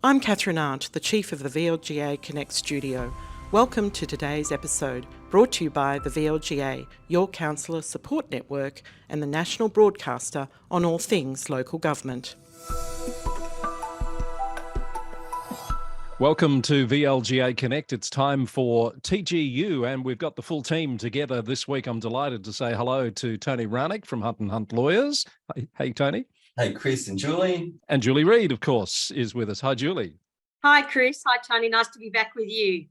I'm Catherine Arndt, the Chief of the VLGA Connect studio. Welcome to today's episode, brought to you by the VLGA, your councillor support network and the national broadcaster on all things local government. Welcome to VLGA Connect. It's time for TGU, and we've got the full team together this week. I'm delighted to say hello to Tony Ranick from Hunt & Hunt Lawyers. Hey, Tony. Hey, Chris and Julie. And Julie Reid, of course, is with us. Hi, Julie. Hi, Chris. Hi, Tony. Nice to be back with you.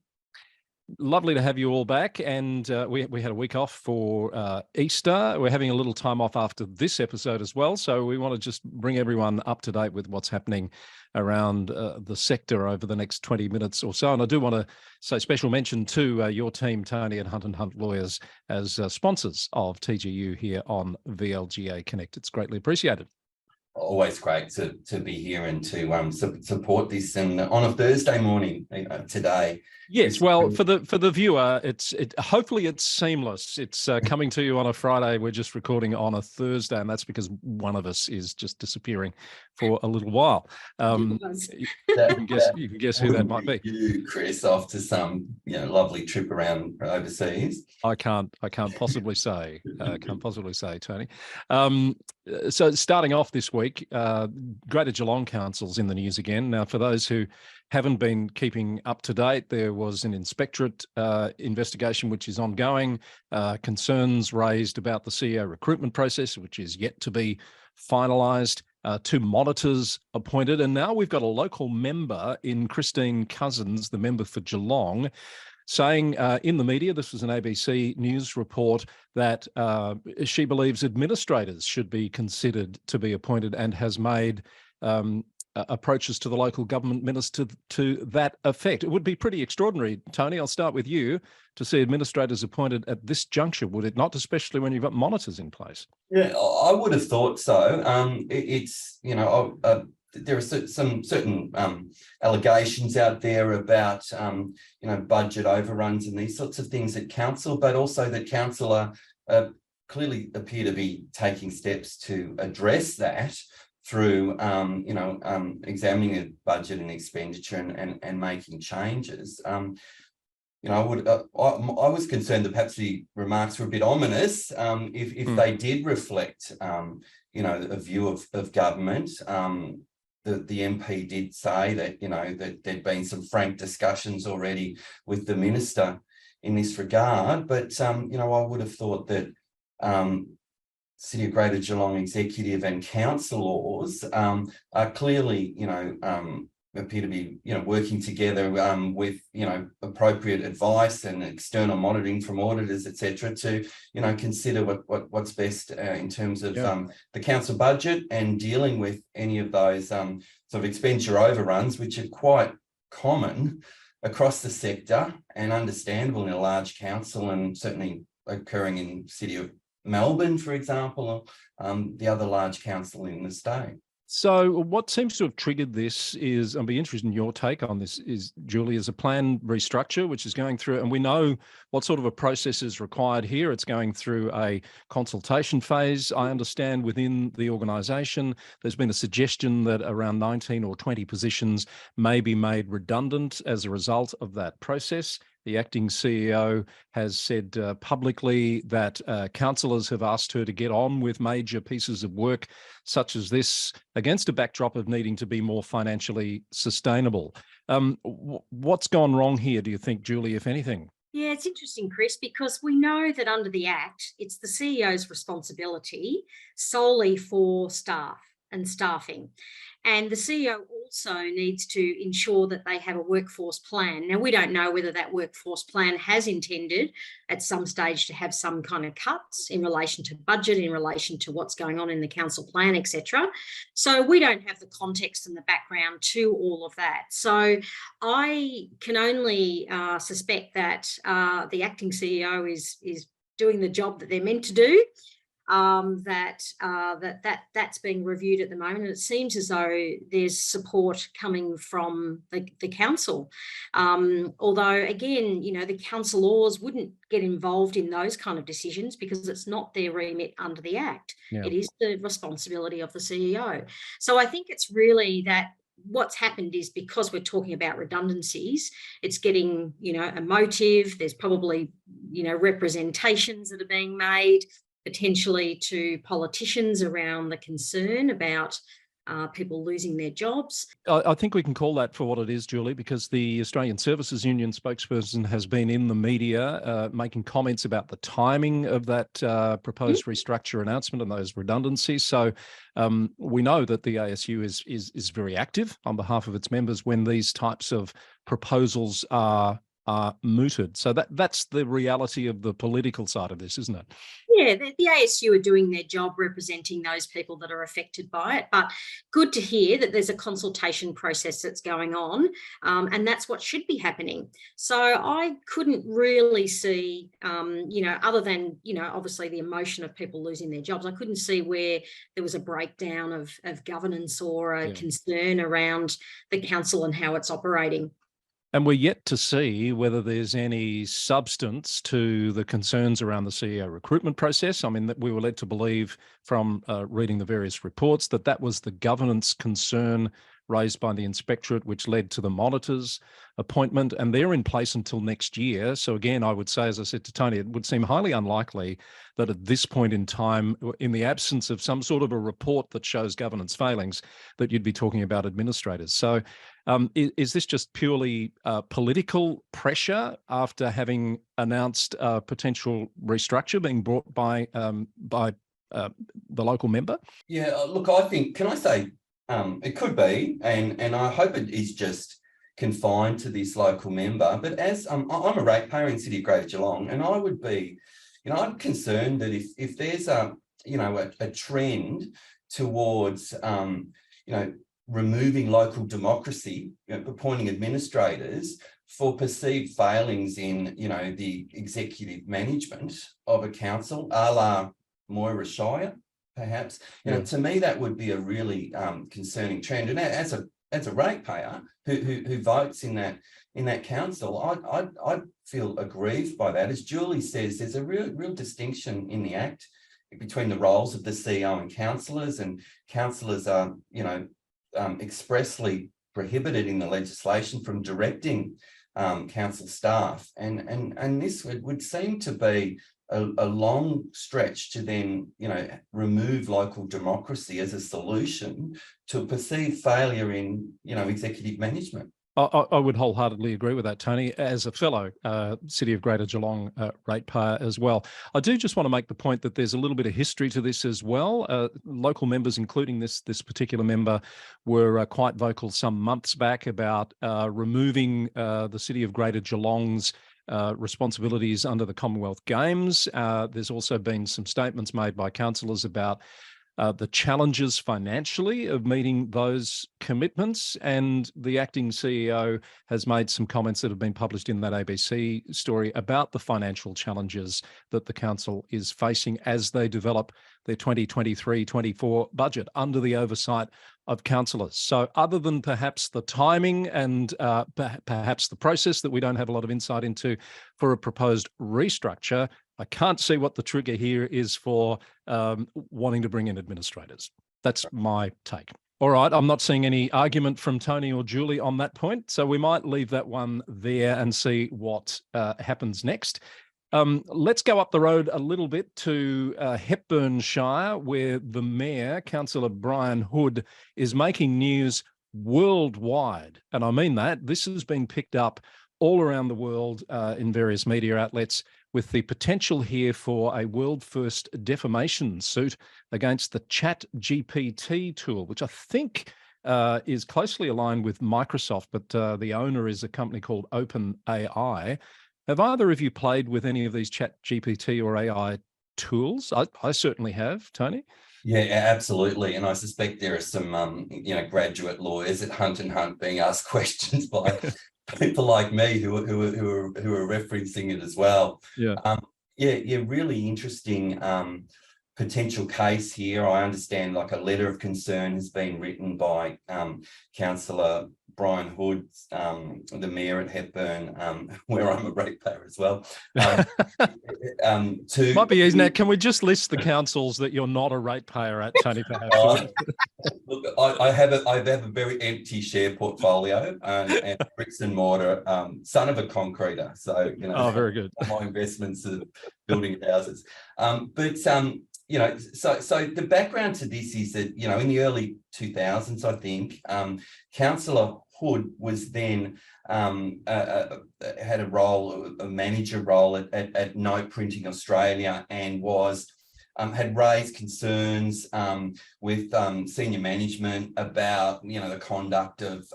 Lovely to have you all back. And we had a week off for Easter. We're having a little time off after this episode as well. So we want to just bring everyone up to date with what's happening around the sector over the next 20 minutes or so. And I do want to say special mention to your team, Tony, and Hunt & Hunt Lawyers as sponsors of TGU here on VLGA Connect. It's greatly appreciated. Always great to be here and to support this, and on a Thursday morning today. Yes, well, for the viewer, hopefully it's seamless. It's coming to you on a Friday. We're just recording on a Thursday, and that's because one of us is just disappearing for a little while. You can guess who that might be. You, Chris, off to some lovely trip around overseas. I can't possibly say. Tony. So starting off this week, Greater Geelong Council's in the news again. Now, for those who haven't been keeping up to date, there was an inspectorate investigation which is ongoing, concerns raised about the CEO recruitment process, which is yet to be finalised, 2 monitors appointed, and now we've got a local member in Christine Cousins, the member for Geelong, saying in the media, this was an ABC News report, that she believes administrators should be considered to be appointed and has made approaches to the local government minister to that effect. It would be pretty extraordinary, Tony, I'll start with you, to see administrators appointed at this juncture, would it not, especially when you've got monitors in place? Yeah, I would have thought so. There are some certain allegations out there about, budget overruns and these sorts of things at council, but also that council clearly appear to be taking steps to address that through, examining a budget and expenditure and making changes. I was concerned that perhaps the remarks were a bit ominous if they did reflect, a view of government. The MP did say that, that there'd been some frank discussions already with the minister in this regard. But, I would have thought that City of Greater Geelong executive and councillors are clearly, appear to be, working together with, appropriate advice and external monitoring from auditors, etc., to, consider what's best in terms of the council budget and dealing with any of those sort of expenditure overruns, which are quite common across the sector and understandable in a large council, and certainly occurring in City of Melbourne, for example, the other large council in the state. So what seems to have triggered this is, I'll be interested in your take on this, is, Julie, is a planned restructure which is going through, and we know what sort of a process is required here. It's going through a consultation phase, I understand, within the organisation. There's been a suggestion that around 19 or 20 positions may be made redundant as a result of that process. The acting CEO has said publicly that councillors have asked her to get on with major pieces of work such as this against a backdrop of needing to be more financially sustainable. What's gone wrong here, do you think, Julie, if anything? Yeah, it's interesting, Chris, because we know that under the Act, it's the CEO's responsibility solely for staff and staffing. And the CEO also needs to ensure that they have a workforce plan. Now, we don't know whether that workforce plan has intended at some stage to have some kind of cuts in relation to budget, in relation to what's going on in the council plan, etc. So we don't have the context and the background to all of that. So I can only suspect that the acting CEO is doing the job that they're meant to do. That's being reviewed at the moment, and it seems as though there's support coming from the council. Although, again, the councillors wouldn't get involved in those kind of decisions because it's not their remit under the Act. Yeah. It is the responsibility of the CEO. So I think it's really that what's happened is, because we're talking about redundancies, it's getting, emotive. There's probably, representations that are being made potentially to politicians around the concern about people losing their jobs. I think we can call that for what it is, Julie, because the Australian Services Union spokesperson has been in the media making comments about the timing of that proposed restructure announcement and those redundancies. So we know that the ASU is very active on behalf of its members when these types of proposals are mooted. So that's the reality of the political side of this, isn't it? Yeah, the ASU are doing their job representing those people that are affected by it, but good to hear that there's a consultation process that's going on, and that's what should be happening. So I couldn't really see, other than, obviously the emotion of people losing their jobs, I couldn't see where there was a breakdown of governance or a concern around the council and how it's operating. And we're yet to see whether there's any substance to the concerns around the CEO recruitment process. I mean, that we were led to believe from reading the various reports that was the governance concern raised by the inspectorate, which led to the monitor's appointment, and they're in place until next year. So again, I would say, as I said to Tony, it would seem highly unlikely that at this point in time, in the absence of some sort of a report that shows governance failings, that you'd be talking about administrators. So is this just purely political pressure after having announced potential restructure being brought by the local member? Yeah, look, I think, can I say, it could be, and I hope it is just confined to this local member. But as I'm a ratepayer in City of Greater Geelong, and I would be, I'm concerned that if there's a trend towards, removing local democracy, appointing administrators for perceived failings in, the executive management of a council, a la Moira Shire, perhaps, to me that would be a really concerning trend. And as a ratepayer who votes in that council, I feel aggrieved by that. As Julie says, there's a real distinction in the Act between the roles of the CEO and councillors are, expressly prohibited in the legislation from directing council staff, and this would seem to be a long stretch to then, remove local democracy as a solution to a perceived failure in, executive management. I would wholeheartedly agree with that, Tony, as a fellow City of Greater Geelong ratepayer as well. I do just want to make the point that there's a little bit of history to this as well. Local members, including this particular member, were quite vocal some months back about removing the City of Greater Geelong's responsibilities under the Commonwealth Games. There's also been some statements made by councillors about the challenges financially of meeting those commitments, and the acting CEO has made some comments that have been published in that ABC story about the financial challenges that the council is facing as they develop their 2023-24 budget under the oversight of councillors. So other than perhaps the timing and perhaps the process that we don't have a lot of insight into for a proposed restructure, I can't see what the trigger here is for wanting to bring in administrators. That's my take. All right, I'm not seeing any argument from Tony or Julie on that point, so we might leave that one there and see what happens next. Let's go up the road a little bit to Hepburn-Shire, where the Mayor, Councillor Brian Hood, is making news worldwide. And I mean that. This has been picked up all around the world in various media outlets, with the potential here for a world-first defamation suit against the ChatGPT tool, which I think is closely aligned with Microsoft, but the owner is a company called OpenAI. Have either of you played with any of these ChatGPT or AI tools? I certainly have, Tony. Yeah, absolutely. And I suspect there are some, graduate lawyers at Hunt & Hunt being asked questions by people like me who are referencing it as well. Yeah. Really interesting potential case here. I understand like a letter of concern has been written by Councillor Brian Hood, the mayor at Hepburn, where I'm a ratepayer as well. Might be easy now. Can we just list the councils that you're not a ratepayer at, Tony, perhaps? Look, I have a very empty share portfolio and bricks and mortar, son of a concreter. So, you know, oh, very good. My investments are building houses. You know, so the background to this is that, you know, in the early 2000s, I think, Councillor Hood was then had a role, a manager role at Note Printing Australia, and was had raised concerns with senior management about, you know, the conduct of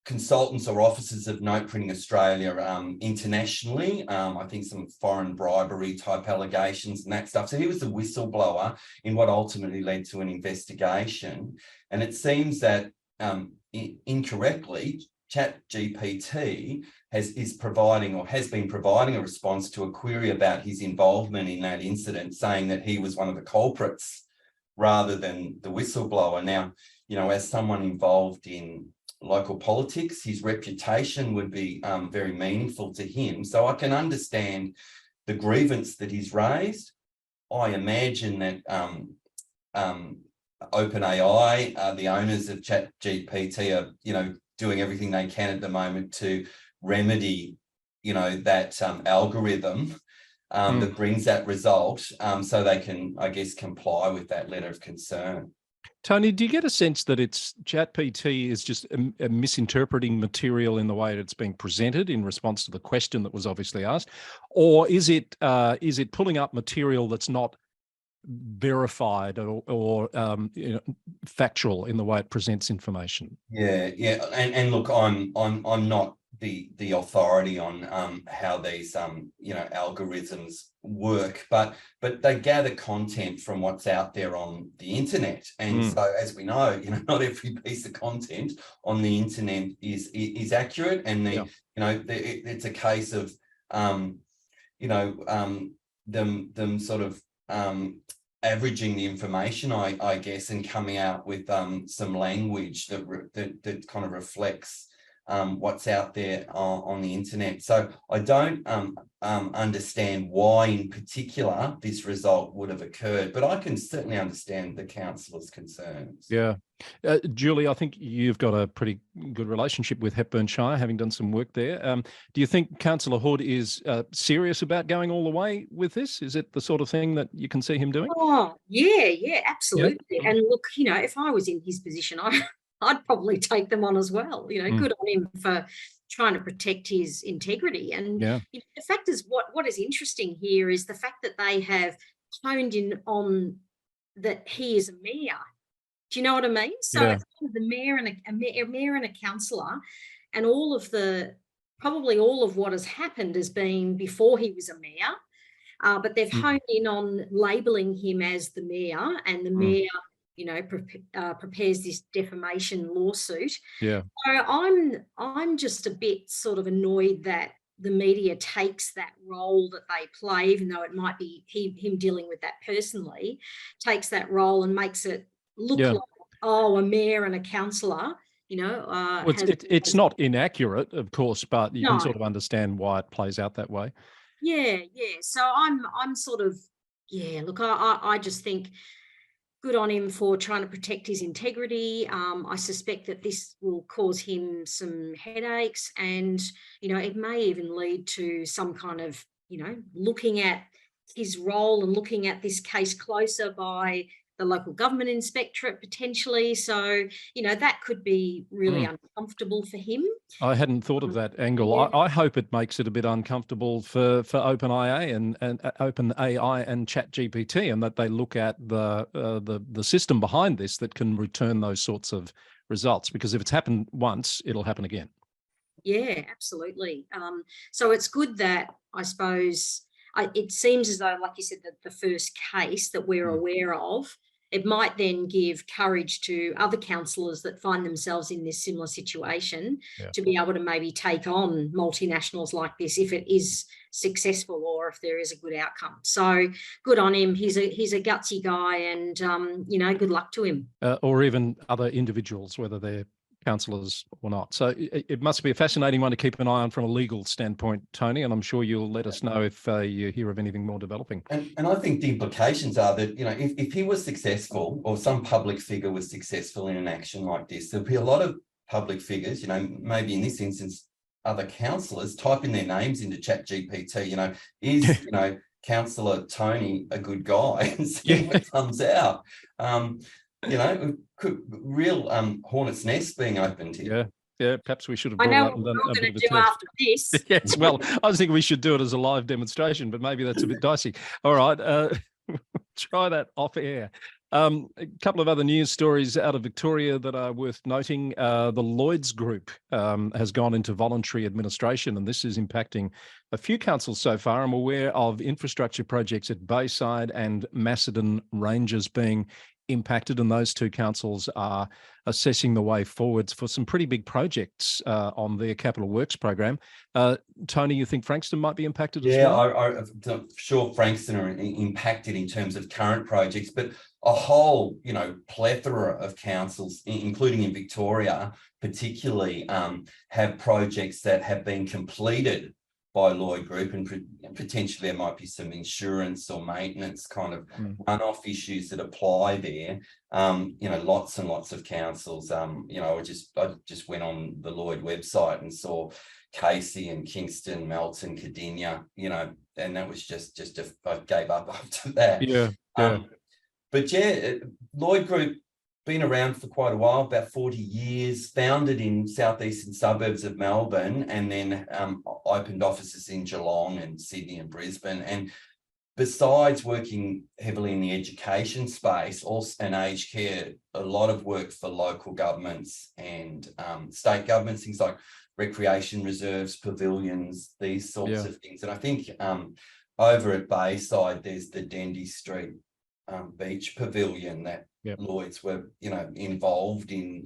consultants or officers of Note Printing Australia internationally. I think some foreign bribery type allegations and that stuff. So he was the whistleblower in what ultimately led to an investigation. And it seems that incorrectly, ChatGPT has been providing a response to a query about his involvement in that incident, saying that he was one of the culprits rather than the whistleblower. Now, you know, as someone involved in local politics, his reputation would be very meaningful to him. So I can understand the grievance that he's raised. I imagine that OpenAI, the owners of ChatGPT, are, you know, doing everything they can at the moment to remedy, you know, that algorithm that brings that result, so they can, I guess, comply with that letter of concern. Tony, do you get a sense that it's ChatGPT is just a misinterpreting material in the way it's being presented in response to the question that was obviously asked, or is it pulling up material that's not verified or you know, factual in the way it presents information? Yeah, and look, I'm not the authority on how these you know, algorithms work, but they gather content from what's out there on the internet, and so, as we know, you know, not every piece of content on the internet is accurate, and you know, it's a case of you know, them sort of averaging the information, I guess, and coming out with some language that kind of reflects what's out there on the internet. So I don't understand why in particular this result would have occurred, but I can certainly understand the councillors' concerns. Yeah. Julie, I think you've got a pretty good relationship with Hepburn Shire, having done some work there. Do you think Councillor Hood is serious about going all the way with this? Is it the sort of thing that you can see him doing? Oh, yeah, absolutely. Yeah. And look, you know, if I was in his position, I'd probably take them on as well. You know, good on him for trying to protect his integrity. And you know, the fact is, what is interesting here is the fact that they have honed in on that he is a mayor. Do you know what I mean? So it's kind of the mayor and a mayor and a councillor, and probably all of what has happened has been before he was a mayor, but they've honed in on labelling him as the mayor, and the mayor, you know, prepares this defamation lawsuit. Yeah. So I'm just a bit sort of annoyed that the media takes that role that they play, even though it might be him dealing with that personally, takes that role and makes it look like, oh, a mayor and a councillor, you know. Well, it's not inaccurate, of course, but you can sort of understand why it plays out that way. Yeah. So I'm sort of, look, I just think good on him for trying to protect his integrity. I suspect that this will cause him some headaches, and, you know, it may even lead to some kind of, you know, looking at his role and looking at this case closer by the local government inspectorate potentially. So, you know, that could be really uncomfortable for him. I hadn't thought of that angle. I hope it makes it a bit uncomfortable for OpenAI and OpenAI and ChatGPT, and that they look at the system behind this that can return those sorts of results, because if it's happened once, it'll happen again. Yeah, absolutely. So it's good that, I suppose, it seems as though, like you said, that the first case that we're aware of, it might then give courage to other councillors that find themselves in this similar situation to be able to maybe take on multinationals like this if it is successful, or if there is a good outcome. So good on him. He's a gutsy guy, and you know, good luck to him. Or even other individuals, whether they're councillors or not. So it must be a fascinating one to keep an eye on from a legal standpoint, Tony, and I'm sure you'll let us know if you hear of anything more developing. And I think the implications are that, you know, if he was successful or some public figure was successful in an action like this, there'll be a lot of public figures, you know, maybe in this instance, other councillors typing their names into ChatGPT, you know, is, you know, Councillor Tony a good guy, and see what comes out. You know, real hornet's nest being opened here. Yeah, perhaps we should have. I know what what we're all going to do after this. Yes, well, I was thinking we should do it as a live demonstration, but maybe that's a bit dicey. All right, try that off air. A couple of other news stories out of Victoria that are worth noting. The Lloyd Group has gone into voluntary administration, and this is impacting a few councils so far. I'm aware of infrastructure projects at Bayside and Macedon Ranges being impacted, and those two councils are assessing the way forwards for some pretty big projects on their capital works program. Tony, you think Frankston might be impacted as well? Yeah, I'm sure Frankston are impacted in terms of current projects, but a whole, you know, plethora of councils, including in Victoria, particularly have projects that have been completed by Lloyd Group, and potentially there might be some insurance or maintenance kind of runoff issues that apply there. You know, lots and lots of councils. You know, I just went on the Lloyd website and saw Casey and Kingston, Melton, Cardinia. You know, and that was just I gave up after that. Yeah. But yeah, Lloyd Group been around for quite a while, about 40 years, founded in southeastern suburbs of Melbourne, and then opened offices in Geelong and Sydney and Brisbane. And besides working heavily in the education space and aged care, a lot of work for local governments and state governments, things like recreation reserves, pavilions, these sorts of things. And I think over at Bayside, there's the Dendy Street beach pavilion that Lloyds were, you know, involved in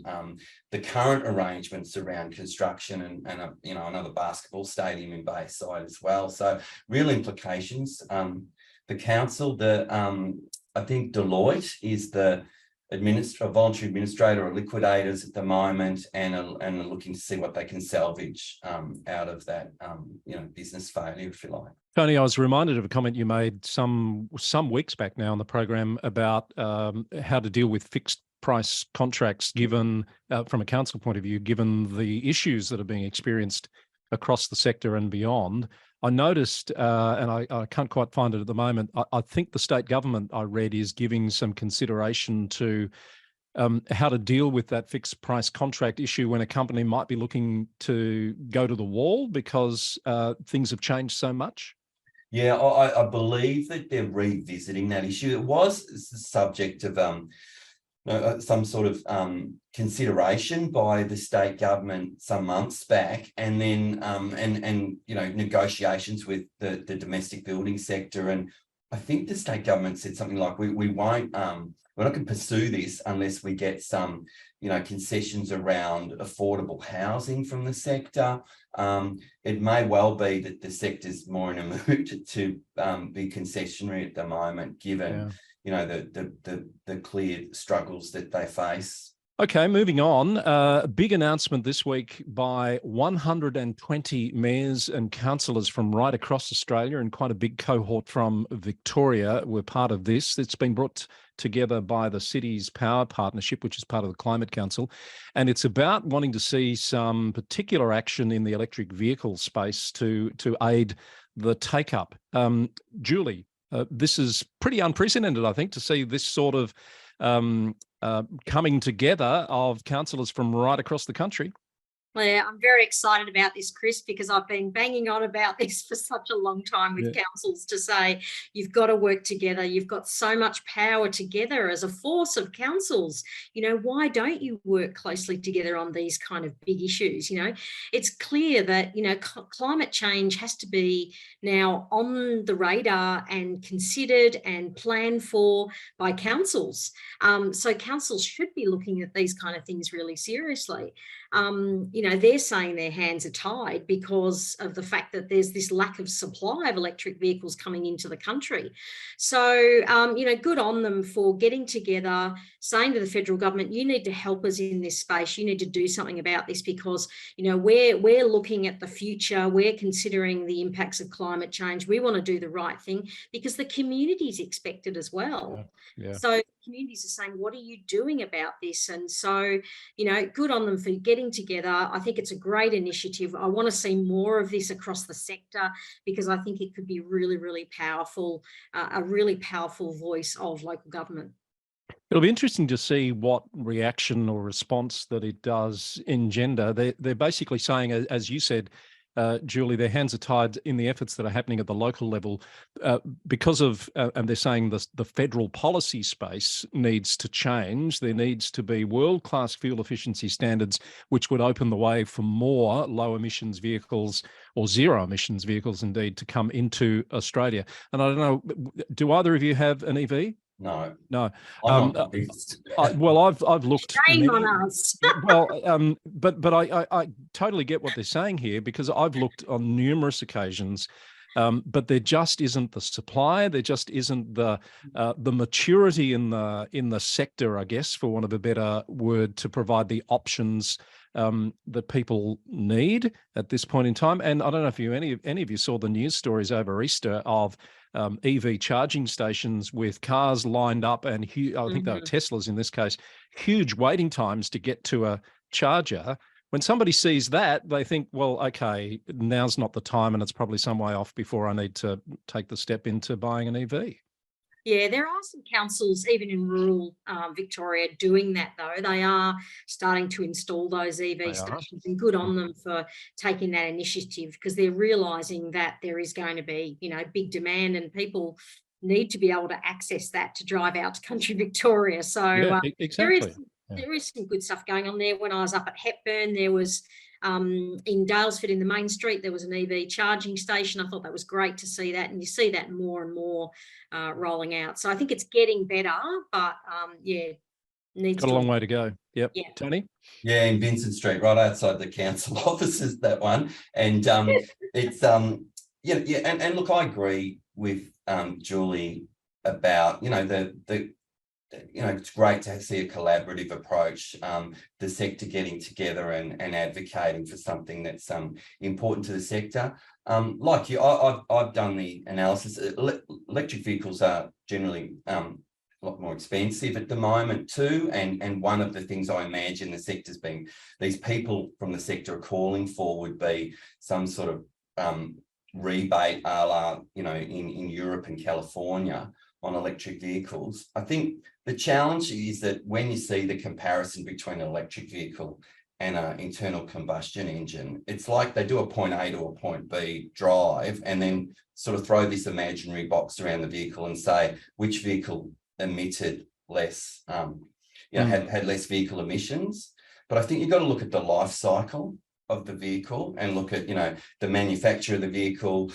the current arrangements around construction and you know, another basketball stadium in Bayside as well. So real implications. The council, I think Deloitte is the voluntary administrator or liquidators at the moment, and are looking to see what they can salvage out of that you know, business failure, if you like. Tony, I was reminded of a comment you made some weeks back now on the program about how to deal with fixed price contracts, given from a council point of view, given the issues that are being experienced across the sector and beyond. I noticed, and I can't quite find it at the moment, I think the state government, I read, is giving some consideration to how to deal with that fixed price contract issue when a company might be looking to go to the wall because things have changed so much. Yeah, I believe that they're revisiting that issue. It was the subject of some sort of consideration by the state government some months back, and then and you know, negotiations with the domestic building sector. And I think the state government said something like, we won't we're not going to pursue this unless we get some, you know, concessions around affordable housing from the sector. It may well be that the sector's more in a mood to be concessionary at the moment, given you know, the clear struggles that they face. Okay, moving on. A big announcement this week by 120 mayors and councillors from right across Australia, and quite a big cohort from Victoria were part of this. It's been brought together by the Cities Power Partnership, which is part of the Climate Council, and it's about wanting to see some particular action in the electric vehicle space to aid the take-up. Julie, this is pretty unprecedented, I think, to see this sort of coming together of councillors from right across the country. Well, yeah, I'm very excited about this, Chris, because I've been banging on about this for such a long time with councils to say, you've got to work together. You've got so much power together as a force of councils. You know, why don't you work closely together on these kind of big issues? You know, it's clear that, you know, climate change has to be now on the radar and considered and planned for by councils. So councils should be looking at these kind of things really seriously. You they're saying their hands are tied because of the fact that there's this lack of supply of electric vehicles coming into the country. So, good on them for getting together, saying to the federal government, you need to help us in this space. You need to do something about this because, we're looking at the future. We're considering the impacts of climate change. We want to do the right thing because the community's expected as well. Yeah. So communities are saying, what are you doing about this? And so, good on them for getting together. I think it's a great initiative. I want to see more of this across the sector because I think it could be really, really powerful, a really powerful voice of local government. It'll be interesting to see what reaction or response that it does engender. They're basically saying, as you said, Julie, their hands are tied in the efforts that are happening at the local level because of, and they're saying the federal policy space needs to change. There needs to be world-class fuel efficiency standards, which would open the way for more low emissions vehicles or zero emissions vehicles, indeed, to come into Australia. And I don't know, do either of you have an EV? No. Well, I've looked. Shame on us. But I totally get what they're saying here because I've looked on numerous occasions, but there just isn't the supply. There just isn't the maturity in the sector, I guess, for want of a better word, to provide the options that people need at this point in time. And I don't know if any of you saw the news stories over Easter of EV charging stations with cars lined up, and I think they were Teslas in this case, huge waiting times to get to a charger. When somebody sees that, they think, well, okay, now's not the time, and it's probably some way off before I need to take the step into buying an EV. Yeah, there are some councils, even in rural Victoria, doing that, though. They are starting to install those EV stations, and good on them for taking that initiative because they're realising that there is going to be, big demand and people need to be able to access that to drive out to country Victoria. So exactly. There is some good stuff going on there. When I was up at Hepburn, there was in Dalesford in the main street, there was an EV charging station. I thought that was great to see that, and you see that more and more rolling out. So I think it's getting better, but needs got a long way to go. Yep. Yeah. Tony? Yeah, in Vincent Street, right outside the council offices, that one. And it's and look, I agree with Julie about it's great to see a collaborative approach, the sector getting together and advocating for something that's important to the sector. Like you, I've done the analysis. Electric vehicles are generally a lot more expensive at the moment too. And one of the things I imagine the sector's being, these people from the sector are calling for would be some sort of rebate a la, in Europe and California on electric vehicles. I think the challenge is that when you see the comparison between an electric vehicle and an internal combustion engine, it's like they do a point A to a point B drive and then sort of throw this imaginary box around the vehicle and say which vehicle emitted less, had less vehicle emissions. But I think you've got to look at the life cycle of the vehicle and look at, the manufacture of the vehicle,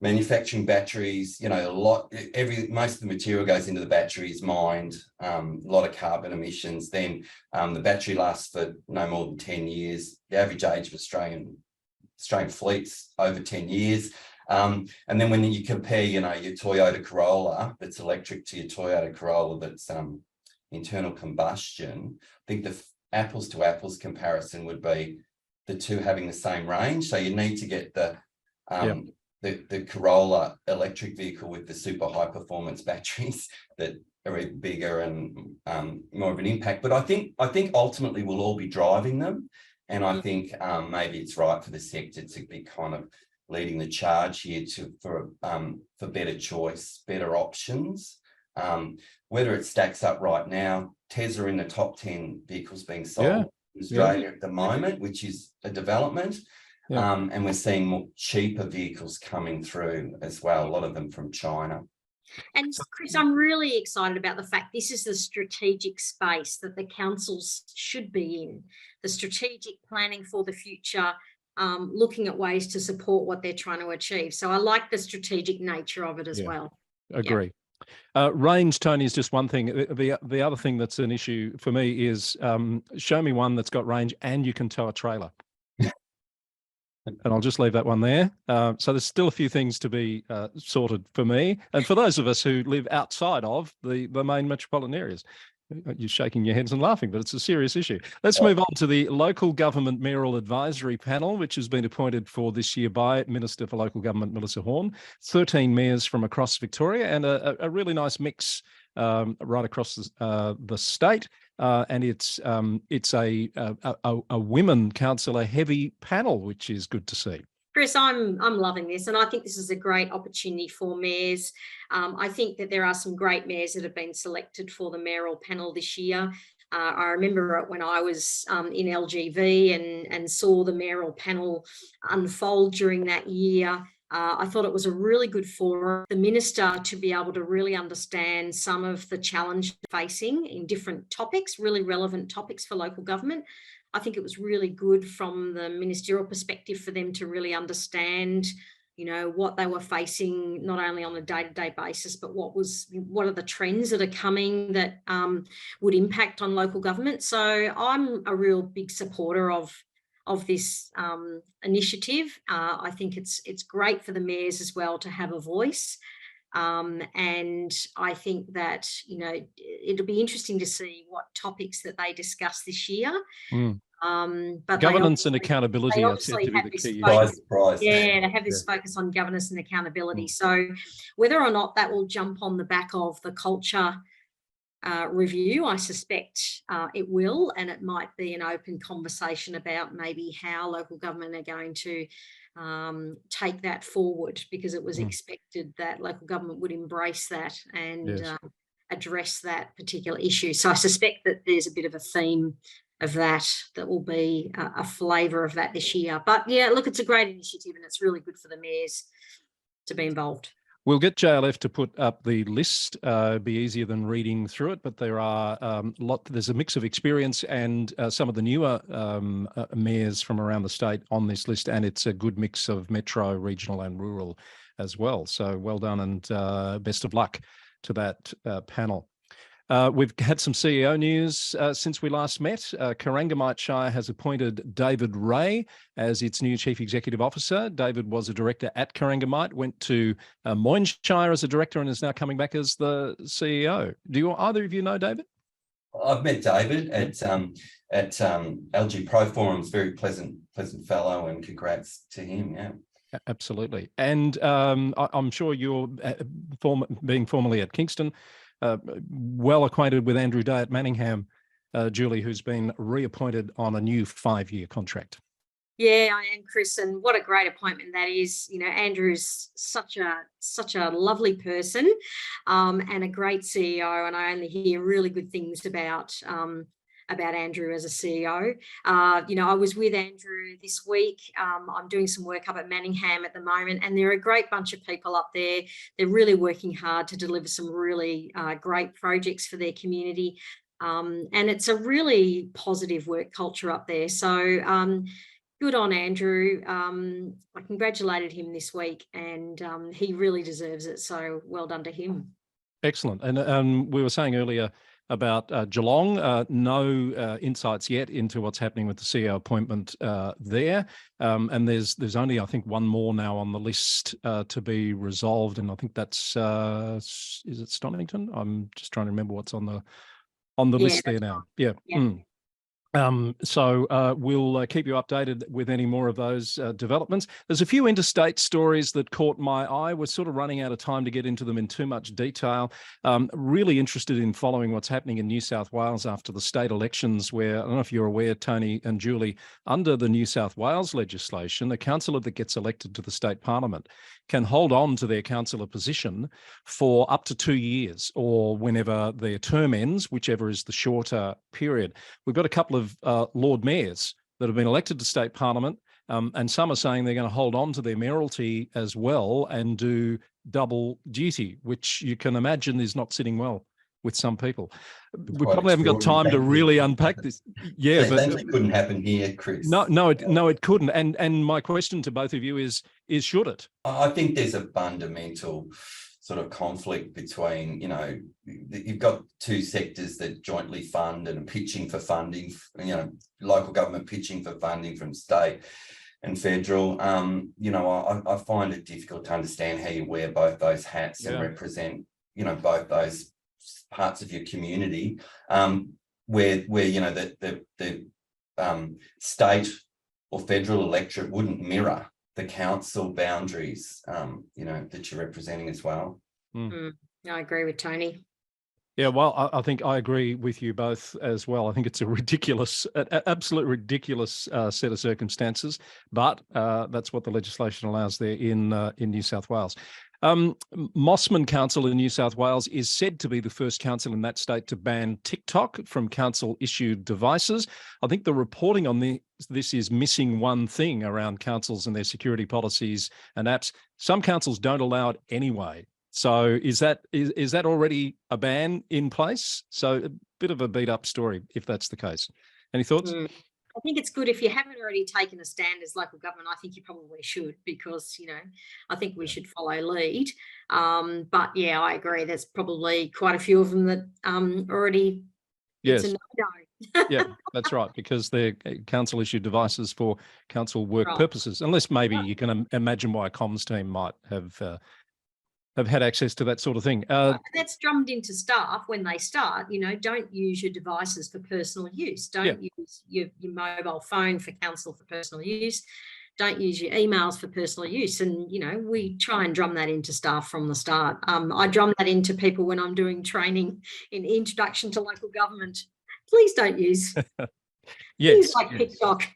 manufacturing batteries, most of the material goes into the battery is mined, a lot of carbon emissions. Then the battery lasts for no more than 10 years. The average age of Australian fleets over 10 years. And then when you compare, your Toyota Corolla that's electric to your Toyota Corolla that's internal combustion, I think the apples to apples comparison would be the two having the same range. So you need to get the Corolla electric vehicle with the super high performance batteries that are bigger and more of an impact. But I think ultimately we'll all be driving them. And I think maybe it's right for the sector to be kind of leading the charge here for better choice, better options. Whether it stacks up right now, Tesla in the top 10 vehicles being sold in Australia at the moment, which is a development. And we're seeing more cheaper vehicles coming through as well, a lot of them from China. And Chris, I'm really excited about the fact this is the strategic space that the councils should be in, the strategic planning for the future, looking at ways to support what they're trying to achieve. So I like the strategic nature of it as well. Agree. Range, Tony, is just one thing. The other thing that's an issue for me is show me one that's got range and you can tow a trailer. And I'll just leave that one there. So there's still a few things to be sorted for me and for those of us who live outside of the main metropolitan areas. You're shaking your heads and laughing, but it's a serious issue. Let's move on to the Local Government Mayoral Advisory Panel, which has been appointed for this year by Minister for Local Government, Melissa Horne, 13 mayors from across Victoria, and a really nice mix right across the state. And it's a women councillor heavy panel, which is good to see. Chris, I'm loving this, and I think this is a great opportunity for mayors. I think that there are some great mayors that have been selected for the mayoral panel this year. I remember when I was in LGV and saw the mayoral panel unfold during that year. I thought it was a really good forum for the minister to be able to really understand some of the challenges facing in different topics, really relevant topics for local government. I think it was really good from the ministerial perspective for them to really understand, what they were facing, not only on a day-to-day basis, but what are the trends that are coming that would impact on local government. So I'm a real big supporter of this initiative. I think it's great for the mayors as well to have a voice. And I think that, it'll be interesting to see what topics that they discuss this year. But governance and accountability are said to be the key. They have this focus on governance and accountability. So whether or not that will jump on the back of the culture review, I suspect it will, and it might be an open conversation about maybe how local government are going to take that forward, because it was expected that local government would embrace that and address that particular issue. So I suspect that there's a bit of a theme of that will be a flavour of that this year. But yeah, look, it's a great initiative, and it's really good for the mayors to be involved. We'll get JLF to put up the list. Be easier than reading through it, but there are there's a mix of experience and some of the newer mayors from around the state on this list, and it's a good mix of metro, regional, and rural as well. So well done, and best of luck to that panel. We've had some CEO news since we last met. Corangamite Shire has appointed David Ray as its new Chief Executive Officer. David was a director at Corangamite, went to Moyne Shire as a director, and is now coming back as the CEO. Do either of you know David? I've met David at LG Pro Forums. Very pleasant fellow, and congrats to him. Yeah. Absolutely. And I'm sure you're being formerly at Kingston, well acquainted with Andrew Day at Manningham, Julie, who's been reappointed on a new 5-year contract. Yeah, I am, Chris, and what a great appointment that is. Andrew's such a lovely person and a great CEO, and I only hear really good things about Andrew as a CEO. I was with Andrew this week. I'm doing some work up at Manningham at the moment, and they're a great bunch of people up there. They're really working hard to deliver some really great projects for their community. And it's a really positive work culture up there. So good on Andrew. I congratulated him this week, and he really deserves it. So well done to him. Excellent. And we were saying earlier about Geelong, no insights yet into what's happening with the CEO appointment there. And there's only, I think, one more now on the list to be resolved. And I think that's, is it Stonington? I'm just trying to remember what's on the list there now. Yeah. So we'll keep you updated with any more of those developments. There's a few interstate stories that caught my eye. We're sort of running out of time to get into them in too much detail. Really interested in following what's happening in New South Wales after the state elections, where, I don't know if you're aware, Tony and Julie, under the New South Wales legislation, a councillor that gets elected to the state parliament can hold on to their councillor position for up to 2 years, or whenever their term ends, whichever is the shorter period. We've got a couple of Lord Mayors that have been elected to state parliament, and some are saying they're going to hold on to their mayoralty as well and do double duty, which you can imagine is not sitting well with some people. We probably haven't got time to really unpack this. Yeah, but that couldn't happen here, Chris. No, it couldn't. And my question to both of you is should it? I think there's a fundamental sort of conflict between, you've got two sectors that jointly fund and are pitching for funding, local government pitching for funding from state. and federal. You know, I find it difficult to understand how you wear both those hats and represent, you know, both those parts of your community, where you know the state or federal electorate wouldn't mirror the council boundaries, you know, that you're representing as well. I agree with Tony. Yeah, well, I think I agree with you both as well. I think it's a ridiculous, absolute ridiculous set of circumstances, but that's what the legislation allows there in New South Wales. Mossman Council in New South Wales is said to be the first council in that state to ban TikTok from council-issued devices. I think the reporting on this is missing one thing around councils and their security policies and apps. Some councils don't allow it anyway. So is that already a ban in place? So a bit of a beat up story if that's the case. Any thoughts? I think it's good if you haven't already taken a stand as local government. I think you probably should, because, you know, I think we should follow lead. But yeah, I agree. There's probably quite a few of them that already. Yes. It's a no-no. Yeah, that's right, because they're council issued devices for council work purposes, unless maybe you can imagine why a comms team might have had access to that sort of thing. That's drummed into staff when they start, you know, don't use your devices for personal use. Don't use your mobile phone for council for personal use. Don't use your emails for personal use. And, you know, we try and drum that into staff from the start. I drum that into people when I'm doing training in introduction to local government. Please don't use. Yes, like TikTok.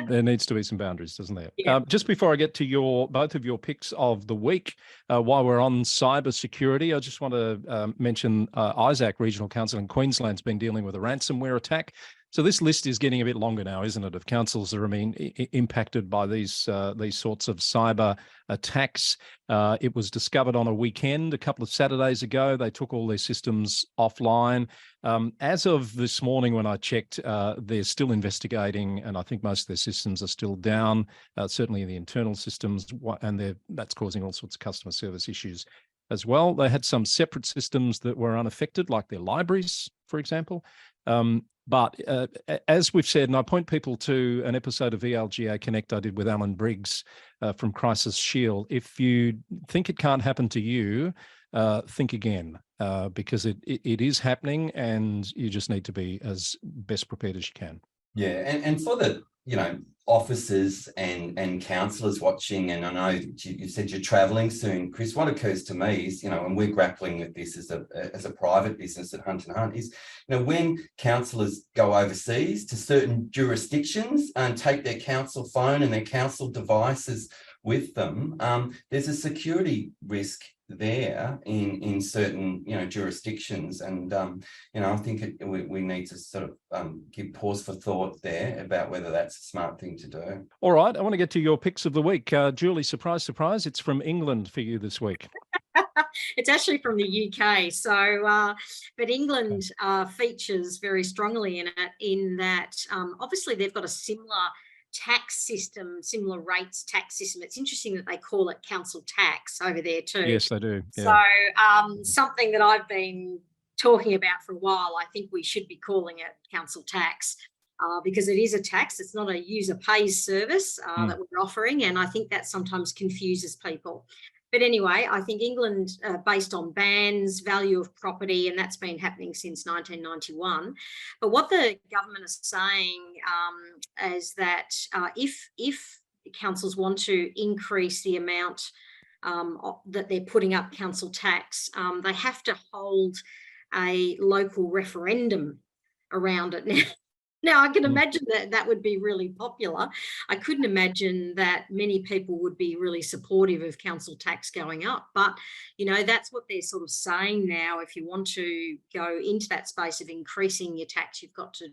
There needs to be some boundaries, doesn't there? Yeah. Just before I get to both of your picks of the week, while we're on cyber security, I just want to mention Isaac Regional Council in Queensland's been dealing with a ransomware attack. So this list is getting a bit longer now, isn't it, of councils that are being impacted by these sorts of cyber attacks. It was discovered on a weekend a couple of Saturdays ago. They took all their systems offline. As of this morning when I checked, they're still investigating, and I think most of their systems are still down, certainly the internal systems, and that's causing all sorts of customer service issues as well. They had some separate systems that were unaffected, like their libraries, for example. But as we've said, and I point people to an episode of VLGA Connect I did with Alan Briggs from Crisis Shield, if you think it can't happen to you, think again, because it is happening, and you just need to be as best prepared as you can. Yeah, and for the, you know, officers and councillors watching, and I know you said you're travelling soon, Chris, what occurs to me is, you know, and we're grappling with this as a private business at Hunt and Hunt, is, you know, when councillors go overseas to certain jurisdictions and take their council phone and their council devices with them, there's a security risk there in certain, you know, jurisdictions, and you know, I think we need to sort of give pause for thought there about whether that's a smart thing to do. All right, I want to get to your picks of the week. Julie, surprise, surprise, it's from England for you this week. It's actually from the UK. So, but England features very strongly in it, in that obviously they've got a similar tax system, similar rates tax system. It's interesting that they call it council tax over there too. Yes, they do. Yeah. So something that I've been talking about for a while, I think we should be calling it council tax, because it is a tax. It's not a user pays service that we're offering, and I think that sometimes confuses people. But anyway, I think England, based on bans, value of property, and that's been happening since 1991. But what the government is saying is that if councils want to increase the amount that they're putting up council tax, they have to hold a local referendum around it. Now, I can imagine that would be really popular. I couldn't imagine that many people would be really supportive of council tax going up. But, you know, that's what they're sort of saying now. If you want to go into that space of increasing your tax, you've got to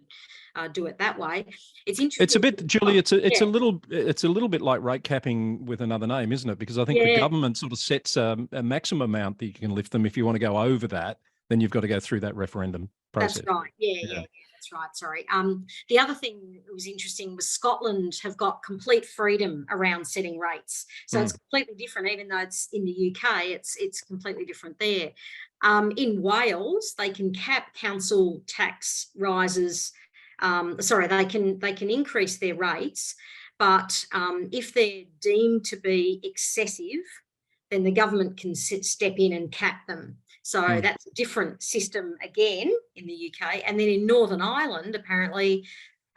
do it that way. It's interesting. It's a bit, Julie, it's a little bit like rate capping with another name, isn't it? Because I think the government sort of sets a maximum amount that you can lift them. If you want to go over that, then you've got to go through that referendum process. That's right. Yeah. That's right. Sorry. The other thing that was interesting was Scotland have got complete freedom around setting rates. So it's completely different, even though it's in the UK, it's completely different there. In Wales, they can cap council tax rises. They can increase their rates, But if they're deemed to be excessive, then the government can step in and cap them. So that's a different system again in the UK. And then in Northern Ireland, apparently,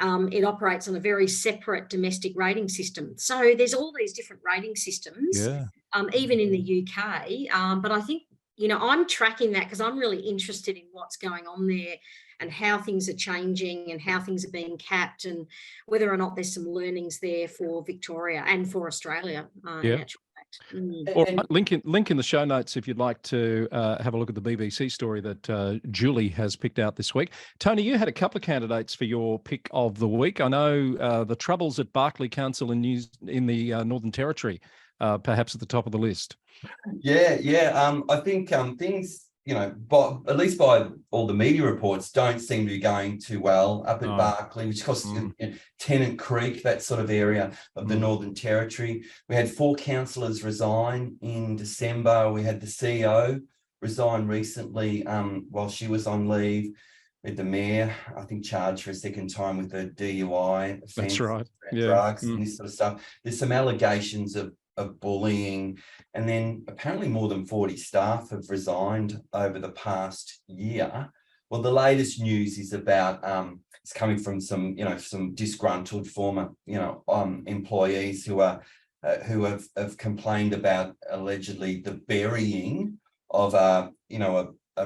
it operates on a very separate domestic rating system. So there's all these different rating systems, even in the UK. But I think, I'm tracking that because I'm really interested in what's going on there and how things are changing and how things are being capped and whether or not there's some learnings there for Victoria and for Australia. In actual fact. All right, link in the show notes if you'd like to have a look at the BBC story that Julie has picked out this week. Tony, you had a couple of candidates for your pick of the week. I know the troubles at Berkeley Council in the Northern Territory, perhaps at the top of the list. I think things, at least by all the media reports, don't seem to be going too well up at Berkeley, which costs Tennant Creek, that sort of area of the Northern Territory. We had 4 councillors resign in December. We had the CEO resign recently while she was on leave. We had the mayor, I think, charged for a second time with a DUI offence. That's right. Drugs and this sort of stuff. There's some allegations of bullying, and then apparently more than 40 staff have resigned over the past year. Well, the latest news is about it's coming from some disgruntled former employees who have complained about allegedly the burying of a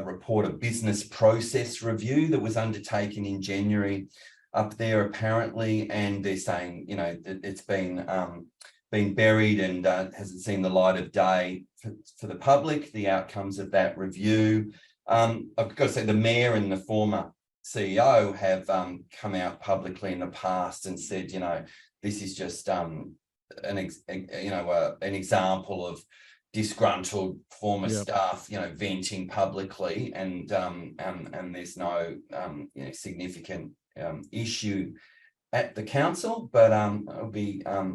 report, a business process review that was undertaken in January up there apparently, and they're saying that it's been buried and hasn't seen the light of day for the public, the outcomes of that review. I've got to say the mayor and the former CEO have come out publicly in the past and said, this is just an example of disgruntled former staff, venting publicly, and there's no significant issue at the council, but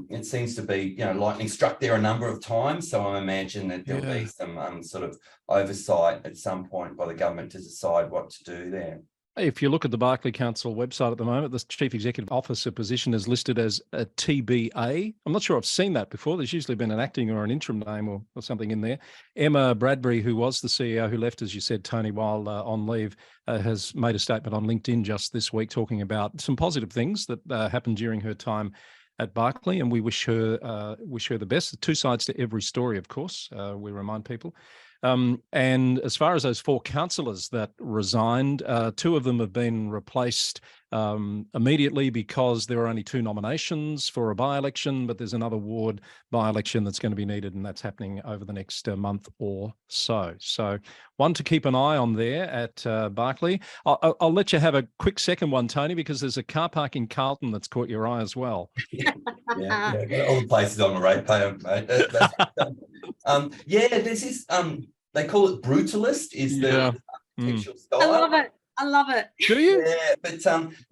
it seems to be lightning struck there a number of times, so I imagine that there'll be some sort of oversight at some point by the government to decide what to do there. If you look at the Berkeley Council website at the moment, the Chief Executive Officer position is listed as a TBA. I'm not sure I've seen that before. There's usually been an acting or an interim name or something in there. Emma Bradbury, who was the CEO, who left, as you said, Tony, while on leave, has made a statement on LinkedIn just this week talking about some positive things that happened during her time at Berkeley, and we wish her the best. There's 2 sides to every story, of course, we remind people. And as far as those 4 councillors that resigned, 2 of them have been replaced immediately because there are only 2 nominations for a by-election, but there's another ward by-election that's going to be needed, and that's happening over the next month or so. So one to keep an eye on there at Berkeley. I'll let you have a quick second one, Tony, because there's a car park in Carlton that's caught your eye as well. All the places on the ratepayer, mate. This is they call it brutalist, is the architectural style. I love it. Do you? Yeah, but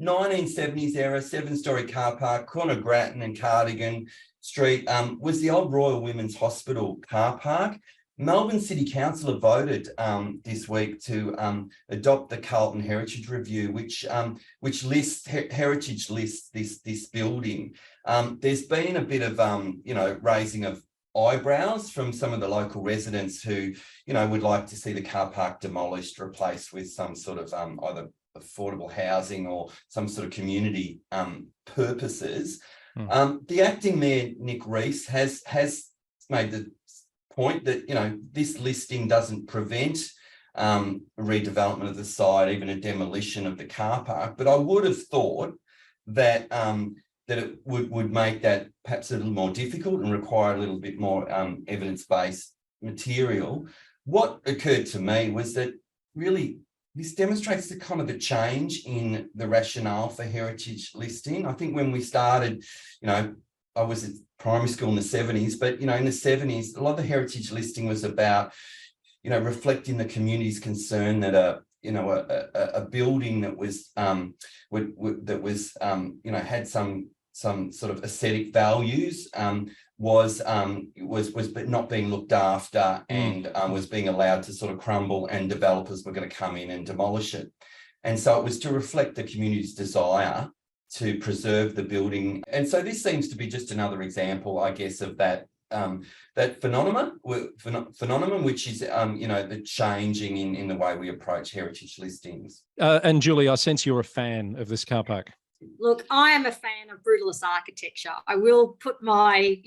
1970s era, 7-storey car park, corner Grattan and Cardigan Street, was the old Royal Women's Hospital car park. Melbourne City Council have voted this week to adopt the Carlton Heritage Review, which heritage lists this building. There's been a bit of raising of eyebrows from some of the local residents who would like to see the car park demolished, replaced with some sort of either affordable housing or some sort of community purposes. The acting mayor, Nick Rees, has made the point that this listing doesn't prevent redevelopment of the site, even a demolition of the car park, but I would have thought that that it would make that perhaps a little more difficult and require a little bit more evidence-based material. What occurred to me was that really this demonstrates the kind of the change in the rationale for heritage listing. I think when we started, I was at primary school in the 70s, but in the 70s, a lot of the heritage listing was about, reflecting the community's concern that a building that was had some sort of aesthetic values was but not being looked after and was being allowed to sort of crumble, and developers were going to come in and demolish it. And so it was to reflect the community's desire to preserve the building. And so this seems to be just another example, I guess, of that that phenomenon, which is, the changing in the way we approach heritage listings. And Julie, I sense you're a fan of this car park. Look, I am a fan of brutalist architecture. I will put my,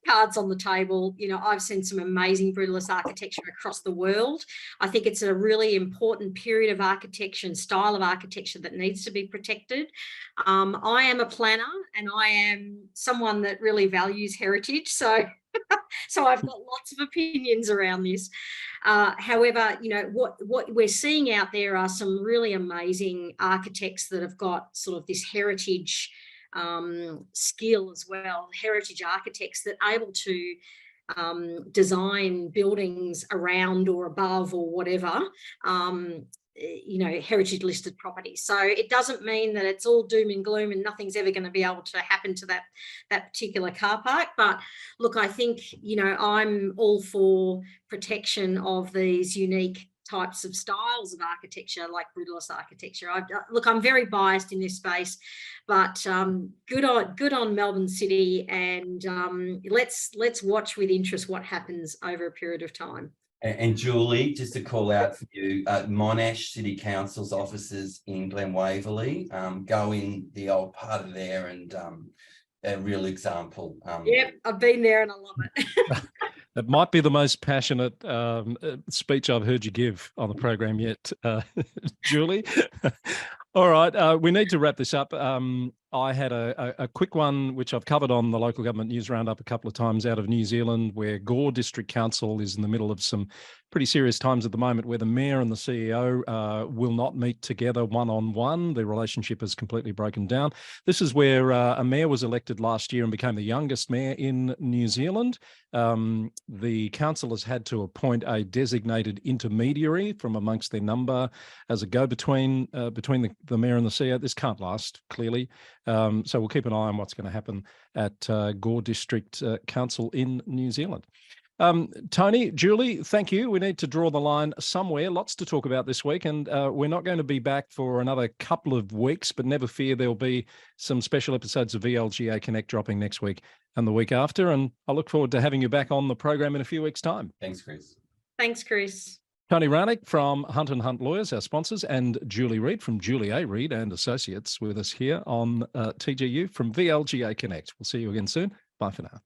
cards on the table. I've seen some amazing brutalist architecture across the world. I think it's a really important period of architecture and style of architecture that needs to be protected. I am a planner and I am someone that really values heritage. So I've got lots of opinions around this. However, what we're seeing out there are some really amazing architects that have got sort of this heritage skill as well, heritage architects that are able to design buildings around or above or whatever, heritage listed properties. So it doesn't mean that it's all doom and gloom and nothing's ever going to be able to happen to that particular car park. But look, I think, I'm all for protection of these unique types of styles of architecture, like brutalist architecture. I'm very biased in this space, but good on Melbourne City, and let's watch with interest what happens over a period of time. And Julie, just to call out for you, Monash City Council's offices in Glen Waverley, go in the old part of there, and a real example. Yep, I've been there and I love it. It might be the most passionate speech I've heard you give on the program yet, Julie. All right, we need to wrap this up. I had a quick one, which I've covered on the Local Government News Roundup a couple of times, out of New Zealand, where Gore District Council is in the middle of some pretty serious times at the moment, where the Mayor and the CEO will not meet together one-on-one. The relationship has completely broken down. This is where a mayor was elected last year and became the youngest mayor in New Zealand. The council has had to appoint a designated intermediary from amongst their number as a go-between between the mayor and the CEO. This can't last, clearly. So we'll keep an eye on what's going to happen at Gore District Council in New Zealand. Tony, Julie, thank you. We need to draw the line somewhere. Lots to talk about this week, and we're not going to be back for another couple of weeks, but never fear, there'll be some special episodes of VLGA Connect dropping next week and the week after, and I look forward to having you back on the program in a few weeks' time. Thanks, Chris. Thanks, Chris. Tony Ranick from Hunt & Hunt Lawyers, our sponsors, and Julie Reid from Julie A. Reid and Associates with us here on TGU from VLGA Connect. We'll see you again soon. Bye for now.